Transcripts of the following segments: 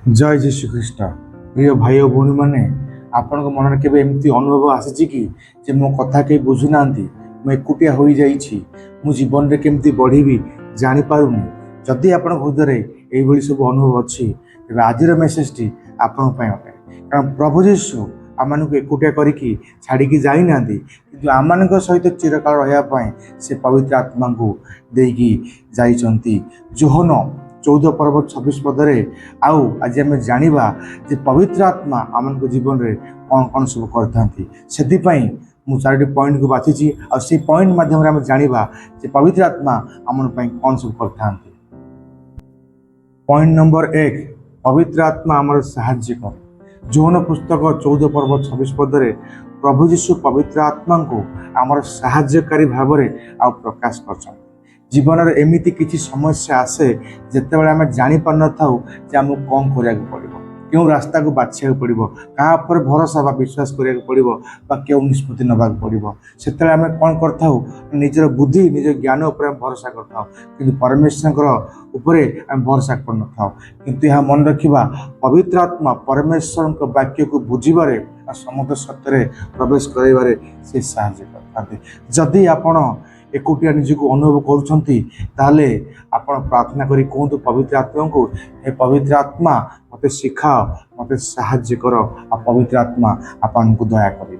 जय जीशु ख्रीस्ट। प्रिय भाई और भौणी मैंने आपण मन के एमती अनुभव आसी कि जे मो कथा कहीं बुझु ना मुझे एकुटिया हो मु जीवन में केमती बढ़ी जापारूनी। जदि आप हृदय ये सब अनुभव अच्छी तेज आज मेसेज टी आपण अटे कारण प्रभु जीशु आम एकुटिया करके छाड़ी जाना कि आम सहित चिरकाल रहा से पवित्र आत्मा को देकी जाइछंती। जोहन 14 पर्व 26 पदरे आउ आज आम जाना जे पवित्र आत्मा आम जीवन में कौन कौन सब करते मु 4टी पॉइंट को बाछी आ से पॉइंट माध्यम आम जाना जे पवित्र आत्मा आम कौन सब करते। पॉइंट नंबर 1 पवित्र आत्मा आमर साहाय्य कर। जोहन पुस्तक 14 पर्व 26 पदरे प्रभु जीशु पवित्र आत्मा को आमर साहाय्यकारी भाव में आ प्रकाश कर। जीवन में एमती किसी समस्या आसे जिते बड़े आम जापर न था आमको कौन करा पड़ो क्यों रास्ता को बाछा पड़ो क्या भरोसा विश्वास करा पड़ो क्यों निष्पत्ति नवा पड़ो से आम कौन कर निजर बुद्धि निज ज्ञान उपर भरोसा कर परमेश्वर आम भरोसा कर न कि यह मन रखा पवित्र आत्मा परमेश्वर वाक्य को बुझे समस्त सत्य प्रवेश कर से साहाय्य करते। जदि आपण एकुटिया निजको अनुभव करुछंती ताले आपण प्रार्थना करी कहतु पवित्र आत्मा को हे पवित्र आत्मा मते सिखाओ मते साहाय्य करो आ पवित्र आत्मा आपन को दया करे।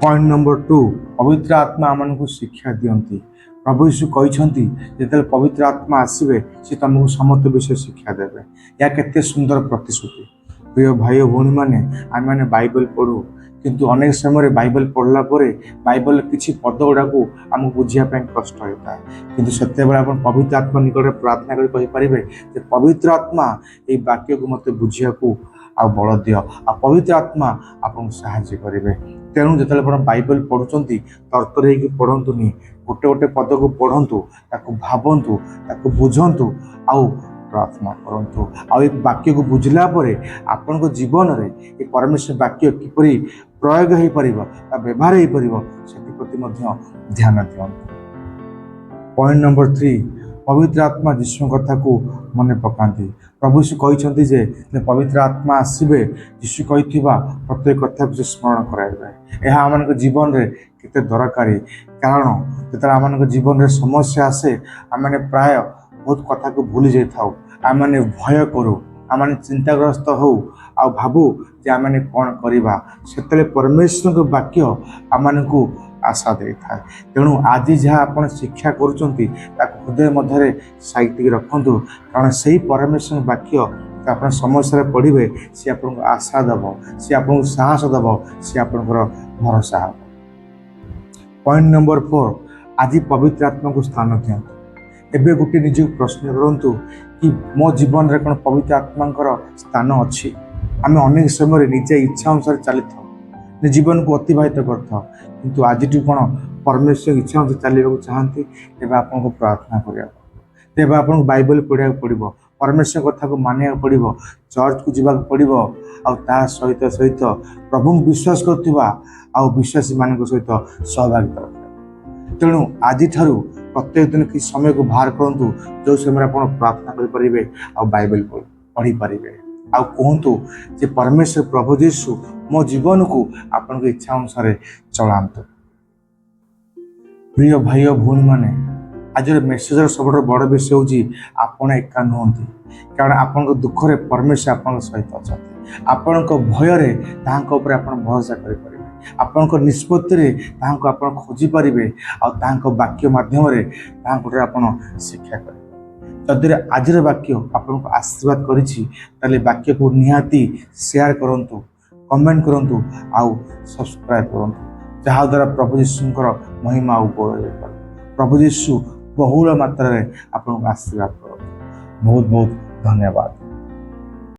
पॉइंट नंबर 2 पवित्र आत्मा आमन को शिक्षा दियंती। प्रभु यीशु कहते जिते पवित्र आत्मा आसवे से तुमको समस्त विषय शिक्षा देवे। या केते सुंदर प्रतिश्रुति। प्रिय भाई भौणी मैंने आम मैंने बाइबल पढ़ू किंतु अनेक समय बाइबल पढ़ला बाइबल किसी पद गुड़ा को आमको बुझापी कष्ट होता है किंतु से आप पवित्र आत्मा निकट प्रार्थना कर पवित्र आत्मा ये वाक्य को मत बुझा आ बल दियो आ पवित्र आत्मा आपको साहाय्य करेंगे। तेणु जो बाइबल पढ़ुंट तरतर हो पढ़ंतुनि गोटे गोटे पद को पढ़ंतु भावतु बुझंतु आउ प्रार्थना करंतु आ वाक्य को बुझला आपण जीवन में ये परमेश्वर वाक्य किपरि प्रयोग हो पार व्यवहार हो पार ध्यान दियंतु। पॉइंट नंबर 3 पवित्र आत्मा यीशु कथा को मन पकाती। प्रभु यीशु कहते जे पवित्र आत्मा आसवे यीशु कहिथिबा प्रत्येक कथा को स्मरण कराइबे। यह आम जीवन में केते दरकारी कारण जो आम जीवन में समस्या आसे आम प्राय बहुत कथा को भूली जाऊ आम भय करूँ आम चिंताग्रस्त हो आ भावु जे आम कौन करवा से परमेश्वर वाक्य आम को आशा दे था। तेणु आज जहाँ आप शिक्षा करुँच हृदय मध्य साइति रखु कारण से परमेश्वर वाक्य आप समस्या पढ़े सी आपको आशा दब सी आपको साहस दब सी आप भरोसा हम। पॉइंट नंबर 4 आज पवित्र आत्मा को स्थान दियंतु। एबे गोटे निज प्रश्न करूँ कि मो जीवन में कौन पवित्र आत्मा स्थान अच्छी। आम अनेक समय निजे इच्छा अनुसार चली था जीवन को अतिबाहित करता किंतु आज कौन परमेश्वर इच्छा अनुसार चलने चाहती तेज आपको प्रार्थना करा तेज आपको बाइबल पढ़ा पड़ो परमेश्वर कथा को मानिया पड़ो चर्च को जावाक पड़ो आ सहित सहित प्रभु विश्वास करुवा आ विश्वासी मान सहित सहभागिता रखा। तेणु आज प्रत्येक दिन किसी समय को बाहर करूँ जो समय आप प्रार्थना करें आ बाइबल पढ़ी पारे आ कहतु जे परमेश्वर प्रभु यीशु मो जीवन को आपन इच्छा अनुसार चलांतु। प्रिय भाई और भौणी मैंने आज मेसेजर सब बड़ विषय हूँ आपण एका नुहति कारण आपण दुखरे परमेश्वर आपण सहित अच्छा आपण भय भरोसा करें आपण निष्पत्ति आप खोजी पारे आ वाक्य माध्यम आप शिक्षा करें। जदि आज वाक्य आपको आशीर्वाद करी वाक्य को निहाती शेयर करूँ कमेंट करूँ आउ सब्सक्राइब करूँ जहाँ द्वारा प्रभु यीशुंकर महिमा प्रभु यीशु बहुल मात्रा आपको आशीर्वाद करूँ। बहुत बहुत धन्यवाद।